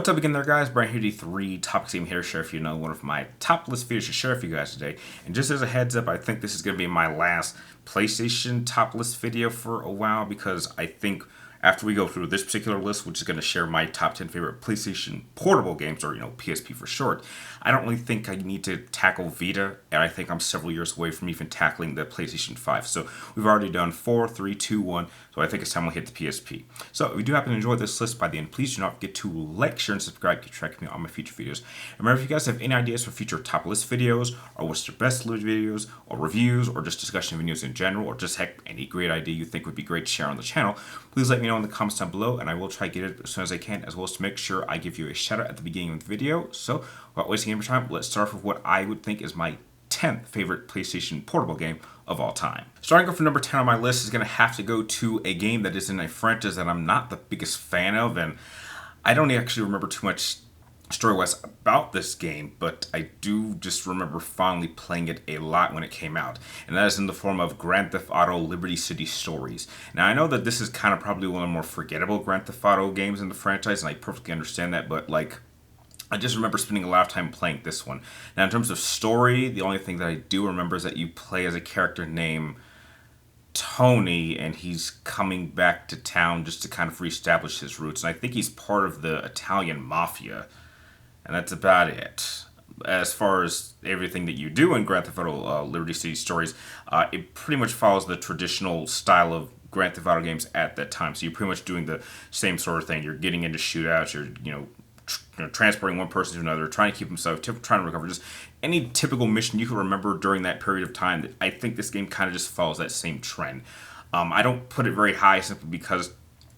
What's up again there, guys? Brian here, the 3 Topics Game here to share with you one of my top list videos to share with you guys today. And just as a heads up, I think this is going to be my last PlayStation top list video for a while, because I think after we go through this particular list, which is going to share my top 10 favorite PlayStation portable games, or PSP for short, I don't really think I need to tackle Vita, and I think I'm several years away from even tackling the PlayStation 5. So we've already done 4, 3, 2, 1, so I think it's time we'll hit the PSP. So if you do happen to enjoy this list by the end, please do not forget to like, share, and subscribe to track me on my future videos. And remember, if you guys have any ideas for future top list videos, or what's your best list videos, or reviews, or just discussion videos in general, or just heck, any great idea you think would be great to share on the channel, please let me know in the comments down below, and I will try to get it as soon as I can, as well as to make sure I give you a shout out at the beginning of the video. So without wasting any more time, let's start off with what I would think is my 10th favorite PlayStation portable game of all time. Starting off for number 10 on my list is going to have to go to a game that is in a franchise that I'm not the biggest fan of, and I don't actually remember too much story-wise about this game, but I do just remember fondly playing it a lot when it came out, and that is in the form of Grand Theft Auto Liberty City Stories. Now, I know that this is kind of probably one of the more forgettable Grand Theft Auto games in the franchise, and I perfectly understand that, but I just remember spending a lot of time playing this one. Now, in terms of story, the only thing that I do remember is that you play as a character named Tony, and he's coming back to town just to kind of reestablish his roots, and I think he's part of the Italian mafia. And that's about it. As far as everything that you do in Grand Theft Auto Liberty City Stories, it pretty much follows the traditional style of Grand Theft Auto games at that time. So you're pretty much doing the same sort of thing. You're getting into shootouts. You're transporting one person to another, trying to keep himself, trying to recover. Just any typical mission you can remember during that period of time. I think this game kind of just follows that same trend. I don't put it very high simply because,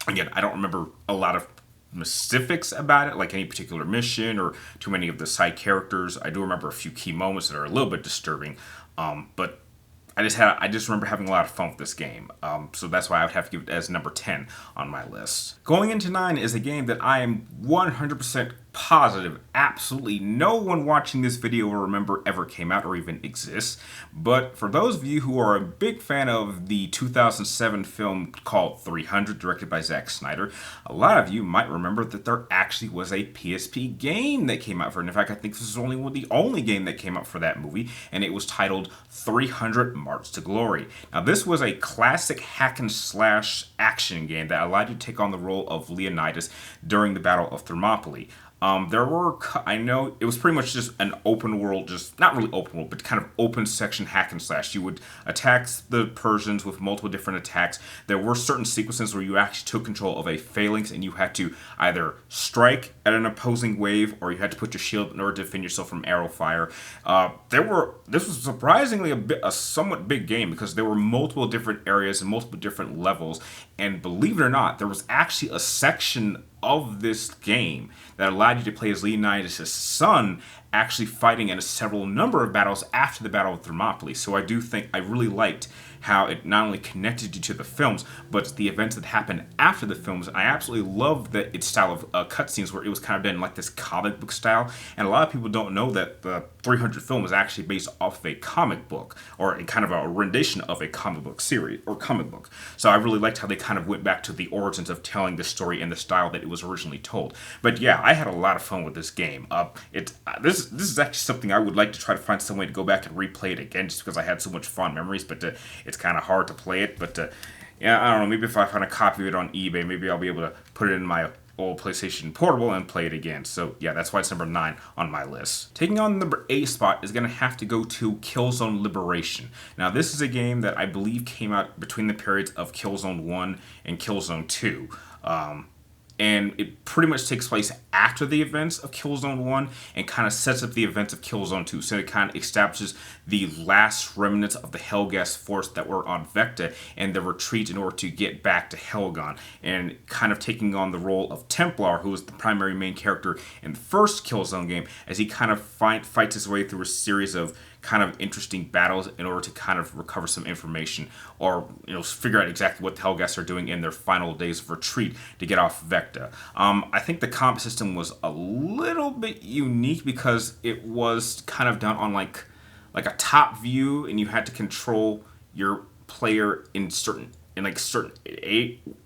again, I don't remember a lot of specifics about it, like any particular mission or too many of the side characters. I do remember a few key moments that are a little bit disturbing, but I just remember having a lot of fun with this game. So that's why I would have to give it as number 10 on my list. Going into 9 is a game that I am 100% positive absolutely no one watching this video will remember ever came out or even exists. But for those of you who are a big fan of the 2007 film called 300, directed by Zack Snyder, a lot of you might remember that there actually was a PSP game that came out for it. In fact, I think this is the only game that came out for that movie, and it was titled 300 March to Glory. Now, this was a classic hack and slash action game that allowed you to take on the role of Leonidas during the Battle of Thermopylae. I know it was pretty much just an open world, just not really open world, but kind of open section hack and slash. You would attack the Persians with multiple different attacks. There were certain sequences where you actually took control of a phalanx and you had to either strike at an opposing wave or you had to put your shield in order to defend yourself from arrow fire. This was surprisingly a somewhat big game because there were multiple different areas and multiple different levels. And believe it or not, there was actually a section of this game that allowed you to play as Leonidas' son, actually fighting in a number of battles after the Battle of Thermopylae. So I do think I really liked how it not only connected you to the films, but the events that happened after the films. I absolutely love its style of cutscenes where it was kind of done like this comic book style. And a lot of people don't know that the 300 film is actually based off of a comic book, or a kind of a rendition of a comic book series or comic book. So I really liked how they kind of went back to the origins of telling the story in the style that it was originally told. But yeah, I had a lot of fun with this game. This is actually something I would like to try to find some way to go back and replay it again, just because I had so much fond memories, but it's kind of hard to play it. But yeah, I don't know, maybe if I find a copy of it on eBay, maybe I'll be able to put it in my old PlayStation Portable and play it again. So yeah, that's why it's number 9 on my list. Taking on the number 8 spot is going to have to go to Killzone Liberation. Now, this is a game that I believe came out between the periods of Killzone 1 and Killzone 2. And it pretty much takes place after the events of Killzone 1 and kind of sets up the events of Killzone 2. So it kind of establishes the last remnants of the Helghast force that were on Vecta and the retreat in order to get back to Helgon, and kind of taking on the role of Templar, who was the primary main character in the first Killzone game, as he kind of fights his way through a series of kind of interesting battles in order to kind of recover some information, or figure out exactly what the Helghast are doing in their final days of retreat to get off Vecta. I think the combat system was a little bit unique because it was kind of done on like a top view, and you had to control your player in certain in like certain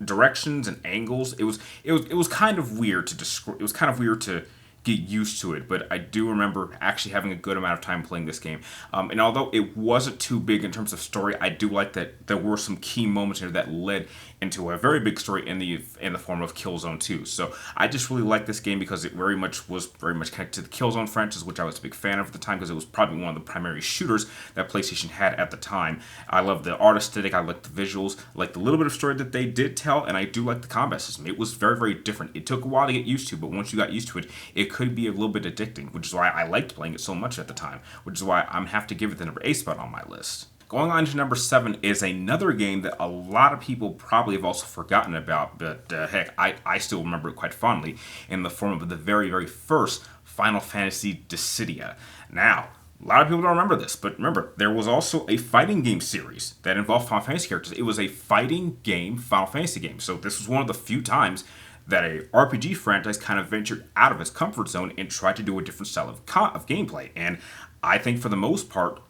directions and angles. It was kind of weird to describe. It was kind of weird to get used to it, but I do remember actually having a good amount of time playing this game. And although it wasn't too big in terms of story, I do like that there were some key moments here that led into a very big story in the form of Killzone 2. So I just really like this game because it was very much connected to the Killzone franchise, which I was a big fan of at the time because it was probably one of the primary shooters that PlayStation had at the time. I love the art aesthetic, I like the visuals, I like the little bit of story that they did tell, and I do like the combat system. It was very, very different. It took a while to get used to, but once you got used to it, it could be a little bit addicting, which is why I liked playing it so much at the time, which is why I'm have to give it the number 8 spot on my list. Going on to number 7 is another game that a lot of people probably have also forgotten about, but heck, I still remember it quite fondly in the form of the very, very first Final Fantasy Dissidia. Now, a lot of people don't remember this, but remember, there was also a fighting game series that involved Final Fantasy characters. It was a fighting game Final Fantasy game, so this was one of the few times that a RPG franchise kind of ventured out of its comfort zone and tried to do a different style of gameplay. And I think for the most part,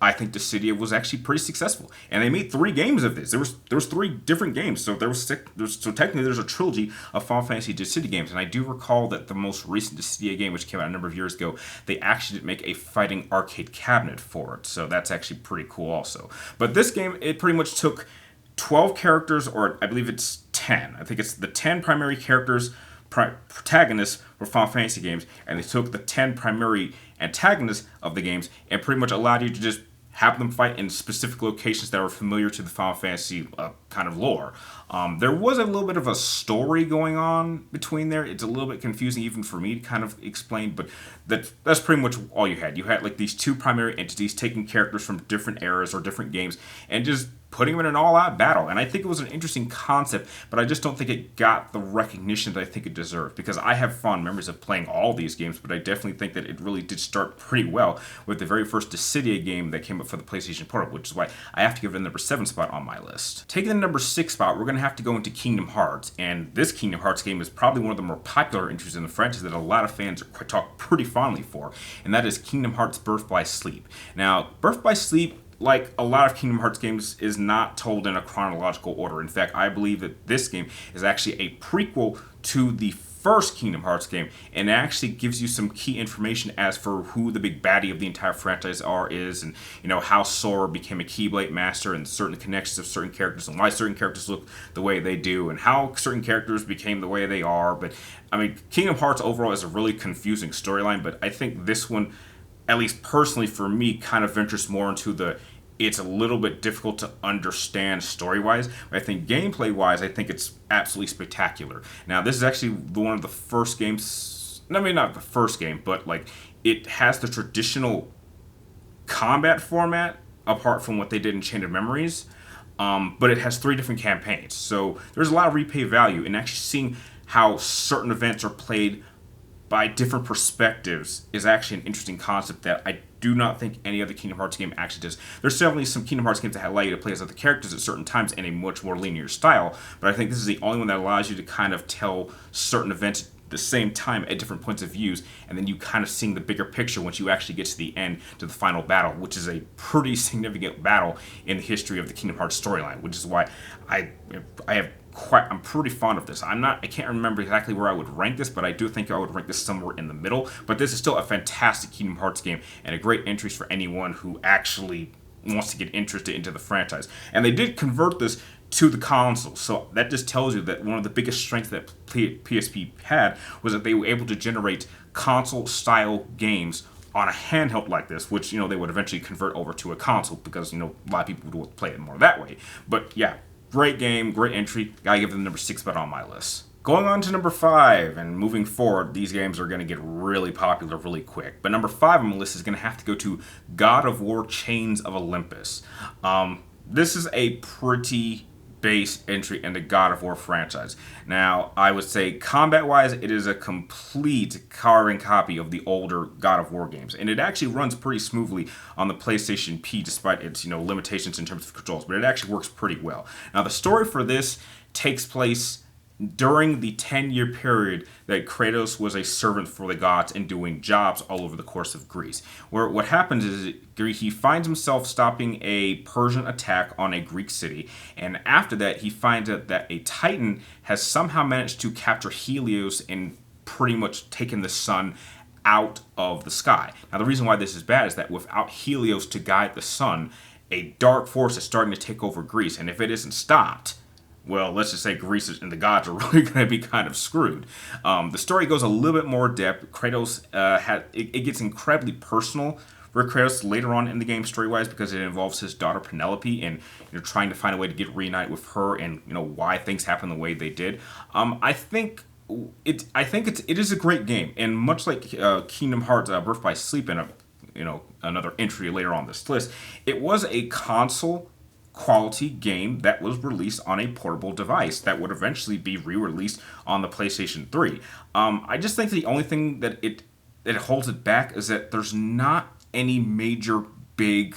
I think Dissidia was actually pretty successful, and they made 3 games of this. There was 3 different games, so so technically there's a trilogy of Final Fantasy Dissidia games. And I do recall that the most recent Dissidia game, which came out a number of years ago, they actually did make a fighting arcade cabinet for it. So that's actually pretty cool, also. But this game, it pretty much took 12 characters, or I believe it's 10. I think it's the 10 primary characters, protagonists for Final Fantasy games, and they took the 10 primary antagonists of the games and pretty much allowed you to just have them fight in specific locations that are familiar to the Final Fantasy kind of lore. There was a little bit of a story going on between there. It's a little bit confusing even for me to kind of explain, but that's pretty much all you had. You had like these 2 primary entities taking characters from different eras or different games and just putting them in an all-out battle. And I think it was an interesting concept, but I just don't think it got the recognition that I think it deserved, because I have fond memories of playing all these games, but I definitely think that it really did start pretty well with the very first Dissidia game that came up for the PlayStation Portable, which is why I have to give it the number 7 spot on my list. Taking the number 6 spot, we're going to have to go into Kingdom Hearts, and this Kingdom Hearts game is probably one of the more popular entries in the franchise that a lot of fans talk pretty fondly for, and that is Kingdom Hearts Birth by Sleep. Now, Birth by Sleep, like a lot of Kingdom Hearts games, is not told in a chronological order. In fact, I believe that this game is actually a prequel to the first Kingdom Hearts game, and it actually gives you some key information as for who the big baddie of the entire franchise is, and how Sora became a Keyblade Master, and certain connections of certain characters, and why certain characters look the way they do, and how certain characters became the way they are. But I mean, Kingdom Hearts overall is a really confusing storyline, but I think this one, at least personally for me, kind of ventures more into it's a little bit difficult to understand story-wise, but I think gameplay-wise, I think it's absolutely spectacular. Now, this is actually one of the first games, I mean, not the first game, but like it has the traditional combat format apart from what they did in Chain of Memories, but it has 3 different campaigns. So there's a lot of replay value in actually seeing how certain events are played by different perspectives is actually an interesting concept that I do not think any other Kingdom Hearts game actually does. There's certainly some Kingdom Hearts games that allow you to play as other characters at certain times in a much more linear style, but I think this is the only one that allows you to kind of tell certain events at the same time at different points of views, and then you kind of seeing the bigger picture once you actually get to the end, to the final battle, which is a pretty significant battle in the history of the Kingdom Hearts storyline, which is why I'm pretty fond of this. I can't remember exactly where I would rank this, but I do think I would rank this somewhere in the middle. But this is still a fantastic Kingdom Hearts game and a great entry for anyone who actually wants to get interested into the franchise. And they did convert this to the console, so that just tells you that one of the biggest strengths that PSP had was that they were able to generate console-style games on a handheld like this, which they would eventually convert over to a console because a lot of people would play it more that way. But yeah. Great game, great entry. Gotta give it the number 6 spot on my list. Going on to number 5, and moving forward, these games are going to get really popular really quick. But number 5 on my list is going to have to go to God of War Chains of Olympus. This is a pretty base entry in the God of War franchise. Now, I would say combat-wise, it is a complete carbon copy of the older God of War games, and it actually runs pretty smoothly on the PlayStation P despite its limitations in terms of controls, but it actually works pretty well. Now, the story for this takes place during the 10-year period that Kratos was a servant for the gods and doing jobs all over the course of Greece. Where what happens is he finds himself stopping a Persian attack on a Greek city, and after that he finds out that a Titan has somehow managed to capture Helios and pretty much taken the sun out of the sky. Now the reason why this is bad is that without Helios to guide the sun, a dark force is starting to take over Greece, and if it isn't stopped, well, let's just say Greece and the gods are really going to be kind of screwed. The story goes a little bit more depth. Kratos it gets incredibly personal for Kratos later on in the game story-wise because it involves his daughter Penelope and trying to find a way to get reunited with her and why things happen the way they did. I think it is a great game, and much like Kingdom Hearts Birth by Sleep and another entry later on this list, it was a console quality game that was released on a portable device that would eventually be re-released on the PlayStation 3. I just think the only thing that it holds it back is that there's not any major big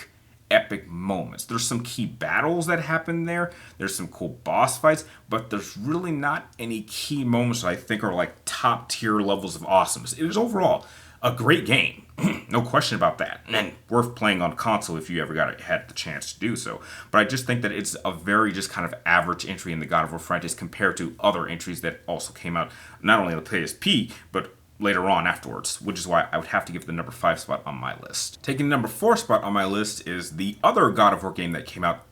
epic moments. There's some key battles that happen there. There's some cool boss fights, but there's really not any key moments that I think are like top tier levels of awesomeness. It is overall a great game. No question about that. And worth playing on console if you ever had the chance to do so. But I just think that it's a very just kind of average entry in the God of War franchise compared to other entries that also came out not only on the PSP, but later on afterwards, which is why I would have to give the number 5 spot on my list. Taking the number 4 spot on my list is the other God of War game that came out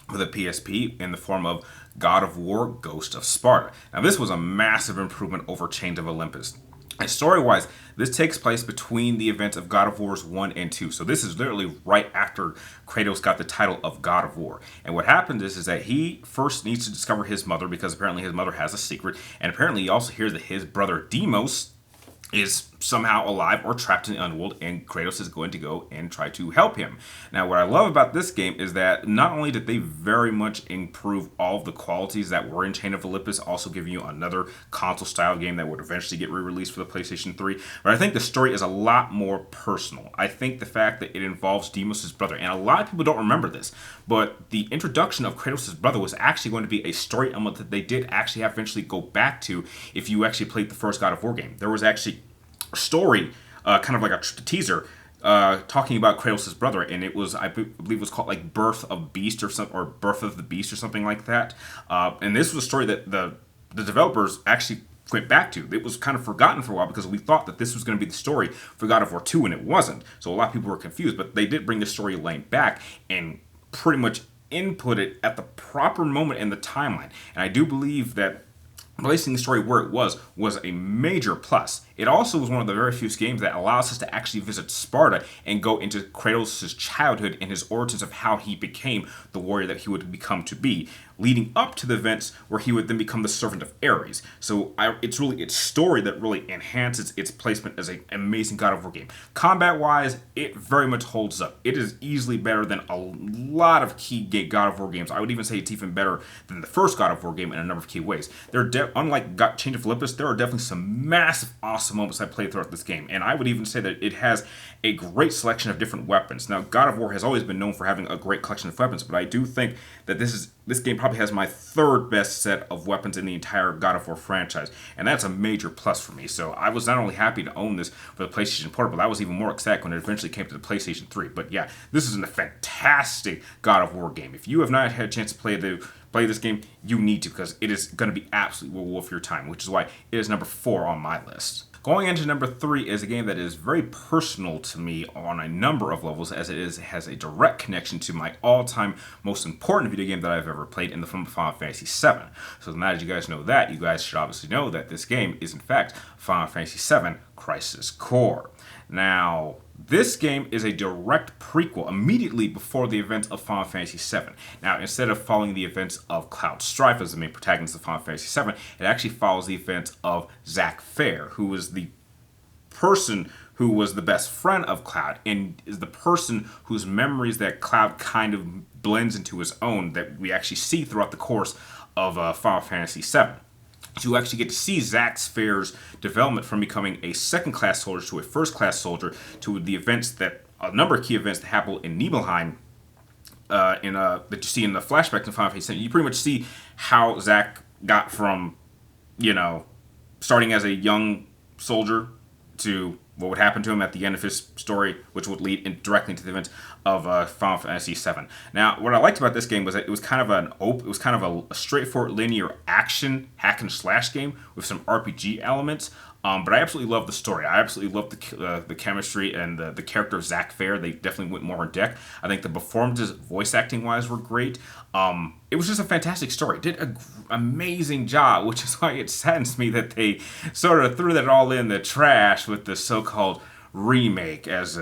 for the PSP in the form of God of War Ghost of Sparta. Now this was a massive improvement over Chains of Olympus. And story-wise, this takes place between the events of God of Wars 1 and 2. So this is literally right after Kratos got the title of God of War. And what happens is that he first needs to discover his mother because apparently his mother has a secret. And apparently he also hears that his brother Deimos is somehow alive or trapped in the underworld, and Kratos is going to go and try to help him. Now, what I love about this game is that not only did they very much improve all of the qualities that were in Chain of Olympus, also giving you another console-style game that would eventually get re-released for the PlayStation 3, but I think the story is a lot more personal. I think the fact that it involves Deimos' brother, and a lot of people don't remember this, but the introduction of Kratos' brother was actually going to be a story element that they did actually eventually go back to if you actually played the first God of War game. There was actually story, kind of like a teaser, talking about Kratos' brother, and it was, I believe it was called like Birth of Beast or something, or Birth of the Beast or something like that. And this was a story that the developers actually went back to. It was kind of forgotten for a while because we thought that this was going to be the story for God of War 2, and it wasn't. So a lot of people were confused, but they did bring the storyline back and pretty much input it at the proper moment in the timeline. And I do believe that placing the story where it was a major plus. It also was one of the very few games that allows us to actually visit Sparta and go into Kratos' childhood and his origins of how he became the warrior that he would become to be, leading up to the events where he would then become the servant of Ares. So it's really its story that really enhances its placement as an amazing God of War game. Combat-wise, it very much holds up. It is easily better than a lot of key God of War games. I would even say it's even better than the first God of War game in a number of key ways. Unlike Chain of Olympus, there are definitely some massive, awesome moments I played throughout this game, and I would even say that it has a great selection of different weapons. Now, God of War has always been known for having a great collection of weapons, but I do think that this game probably has my third best set of weapons in the entire God of War franchise, and that's a major plus for me. So I was not only happy to own this for the PlayStation Portable, I was even more ecstatic when it eventually came to the PlayStation 3. But yeah, this is a fantastic God of War game. If you have not had a chance to play this game, you need to, because it is going to be absolutely well worth your time, which is why it is number 4 on my list. Going into number 3 is a game that is very personal to me on a number of levels, as it has a direct connection to my all-time most important video game that I've ever played in the form of Final Fantasy VII. So now that you guys know that, you guys should obviously know that this game is in fact Final Fantasy VII Crisis Core. Now, this game is a direct prequel immediately before the events of Final Fantasy VII. Now, instead of following the events of Cloud Strife as the main protagonist of Final Fantasy VII, it actually follows the events of Zack Fair, who was the person who was the best friend of Cloud and is the person whose memories that Cloud kind of blends into his own that we actually see throughout the course of Final Fantasy VII. So you actually get to see Zack Fair's development from becoming a second-class soldier to a first-class soldier to the events that, a number of key events that happen in Nibelheim that you see in the flashbacks in Final Fantasy VII. You pretty much see how Zack got from you know, starting as a young soldier to what would happen to him at the end of his story, which would lead directly into the events of Final Fantasy VII. Now, what I liked about this game was that it was kind of a straightforward linear action hack and slash game with some RPG elements. But I absolutely love the story. I absolutely love the chemistry and the character of Zack Fair. They definitely went more in depth. I think the performances, voice acting wise, were great. It was just a fantastic story. It did an amazing job, which is why it saddens me that they sort of threw that all in the trash with the so-called remake, as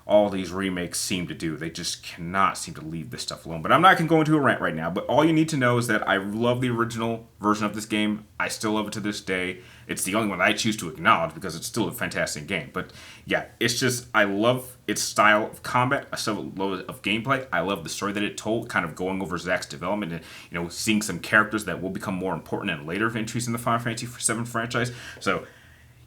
all these remakes seem to do. They just cannot seem to leave this stuff alone. But I'm not going to go into a rant right now. But all you need to know is that I love the original version of this game. I still love it to this day. It's the only one I choose to acknowledge because it's still a fantastic game. But yeah, it's just, I love its style of combat. I still love it of gameplay. I love the story that it told, kind of going over Zack's development and, seeing some characters that will become more important in later entries in the Final Fantasy VII franchise. So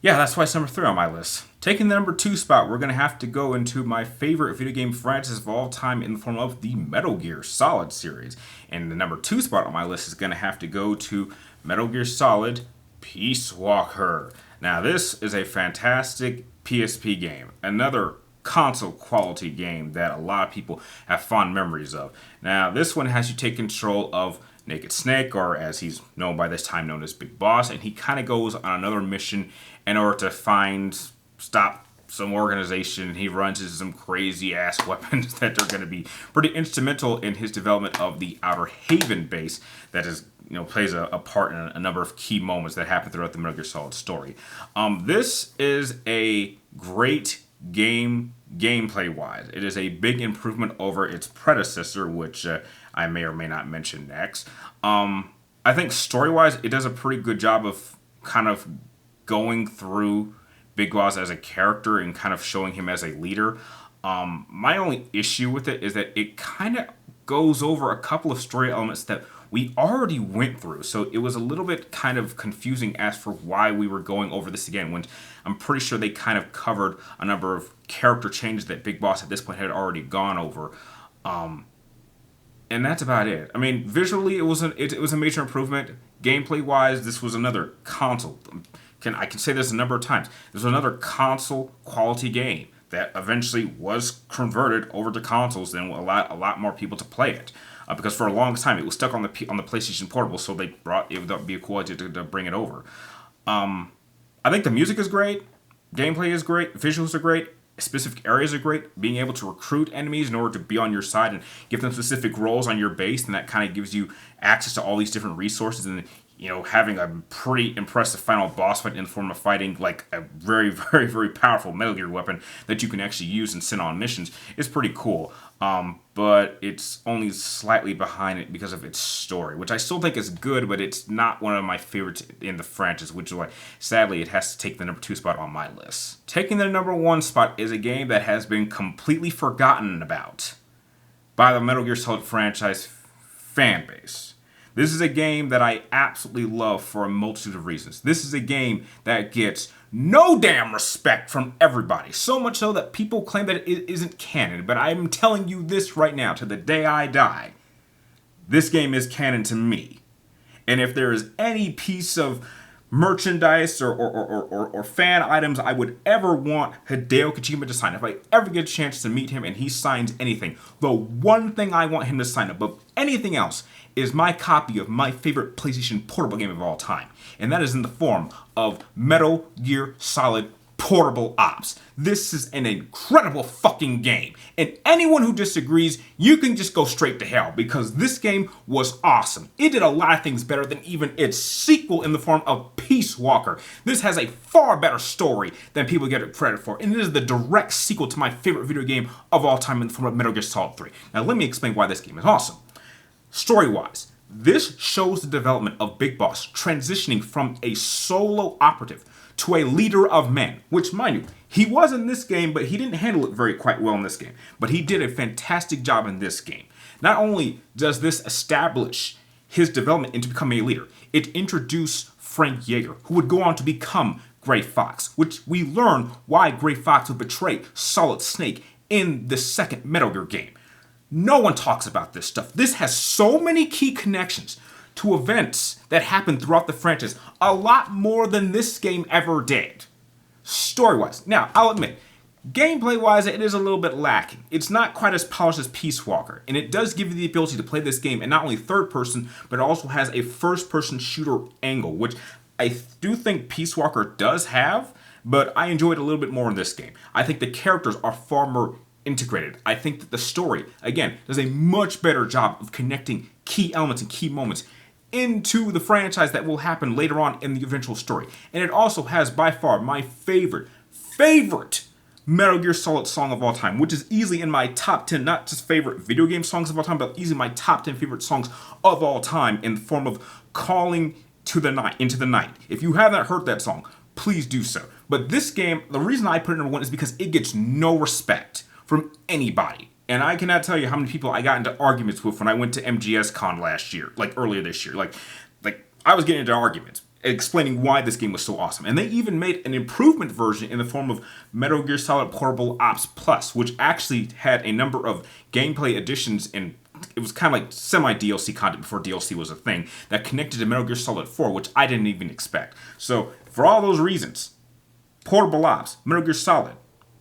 yeah, that's why it's number 3 on my list. Taking the number 2 spot, we're going to have to go into my favorite video game franchise of all time in the form of the Metal Gear Solid series. And the number 2 spot on my list is going to have to go to Metal Gear Solid Peace Walker. Now, this is a fantastic PSP game. Another console quality game that a lot of people have fond memories of. Now, this one has you take control of Naked Snake, or as he's known by this time, known as Big Boss, and he kind of goes on another mission in order to stop some organization. He runs into some crazy ass weapons that are going to be pretty instrumental in his development of the Outer Haven base that is, plays a part in a number of key moments that happen throughout the Metal Gear Solid story. This is a great game gameplay wise. It is a big improvement over its predecessor, which I may or may not mention next. I think story wise, it does a pretty good job of kind of going through Big Boss as a character and kind of showing him as a leader. My only issue with it is that it kind of goes over a couple of story elements that we already went through. So it was a little bit kind of confusing as for why we were going over this again, when I'm pretty sure they kind of covered a number of character changes that Big Boss at this point had already gone over. And that's about it. I mean, visually, it was a major improvement. Gameplay-wise, this was another console. I can say this a number of times. This was another console quality game that eventually was converted over to consoles and allowed a lot more people to play it. Because for a long time it was stuck on the PlayStation Portable, so it would be a cool idea to bring it over. I think the music is great, gameplay is great, visuals are great, specific areas are great. Being able to recruit enemies in order to be on your side and give them specific roles on your base, and that kind of gives you access to all these different resources, and having a pretty impressive final boss fight in the form of fighting like a very, very, very powerful Metal Gear weapon that you can actually use and send on missions is pretty cool. But it's only slightly behind it because of its story, which I still think is good, but it's not one of my favorites in the franchise, which is why, sadly, it has to take the number 2 spot on my list. Taking the number 1 spot is a game that has been completely forgotten about by the Metal Gear Solid franchise fan base. This is a game that I absolutely love for a multitude of reasons. This is a game that gets no damn respect from everybody. So much so that people claim that it isn't canon. But I'm telling you this right now, to the day I die. This game is canon to me. And if there is any piece of merchandise or fan items I would ever want Hideo Kojima to sign, if I ever get a chance to meet him and he signs anything, the one thing I want him to sign above anything else is my copy of my favorite PlayStation portable game of all time. And that is in the form of Metal Gear Solid Portable Ops. This is an incredible fucking game. And anyone who disagrees, you can just go straight to hell, because this game was awesome. It did a lot of things better than even its sequel in the form of Peace Walker. This has a far better story than people get credit for. And it is the direct sequel to my favorite video game of all time in the form of Metal Gear Solid 3. Now let me explain why this game is awesome. Story-wise, this shows the development of Big Boss transitioning from a solo operative to a leader of men, which, mind you, he was in this game, but he didn't handle it quite well in this game. But he did a fantastic job in this game. Not only does this establish his development into becoming a leader, it introduced Frank Yeager, who would go on to become Gray Fox, which we learn why Gray Fox would betray Solid Snake in the second Metal Gear game. No one talks about this stuff. This has so many key connections to events that happened throughout the franchise, a lot more than this game ever did. Story-wise. Now, I'll admit, gameplay-wise, it is a little bit lacking. It's not quite as polished as Peace Walker, and it does give you the ability to play this game in not only third person, but it also has a first-person shooter angle, which I do think Peace Walker does have, but I enjoyed a little bit more in this game. I think the characters are far more integrated. I think that the story, again, does a much better job of connecting key elements and key moments into the franchise that will happen later on in the eventual story. And it also has by far my favorite Metal Gear Solid song of all time, which is easily in my top 10, not just favorite video game songs of all time, but easily my top 10 favorite songs of all time in the form of Calling to the Night, Into the Night. If you haven't heard that song, please do so. But this game, the reason I put it number one is because it gets no respect from anybody. And I cannot tell you how many people I got into arguments with when I went to MGS Con last year, like earlier this year. Like I was getting into arguments explaining why this game was so awesome. And they even made an improvement version in the form of Metal Gear Solid Portable Ops Plus, which actually had a number of gameplay additions, and it was kind of like semi-DLC content before DLC was a thing, that connected to Metal Gear Solid 4, which I didn't even expect. So, for all those reasons, Portable Ops, Metal Gear Solid,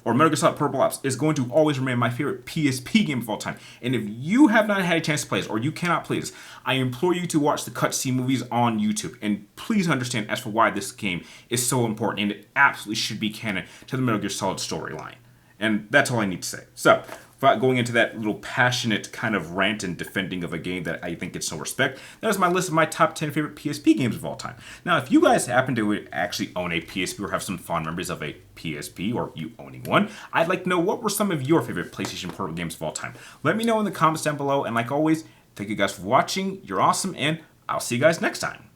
or Metal Gear Solid Purple Ops is going to always remain my favorite PSP game of all time. And if you have not had a chance to play this, or you cannot play this, I implore you to watch the cutscene movies on YouTube. And please understand as for why this game is so important, and it absolutely should be canon to the Metal Gear Solid storyline. And that's all I need to say. So, without going into that little passionate kind of rant and defending of a game that I think gets no respect, that is my list of my top 10 favorite PSP games of all time. Now, if you guys happen to actually own a PSP or have some fond memories of a PSP, or you owning one, I'd like to know what were some of your favorite PlayStation Portable games of all time. Let me know in the comments down below, and like always, thank you guys for watching, you're awesome, and I'll see you guys next time.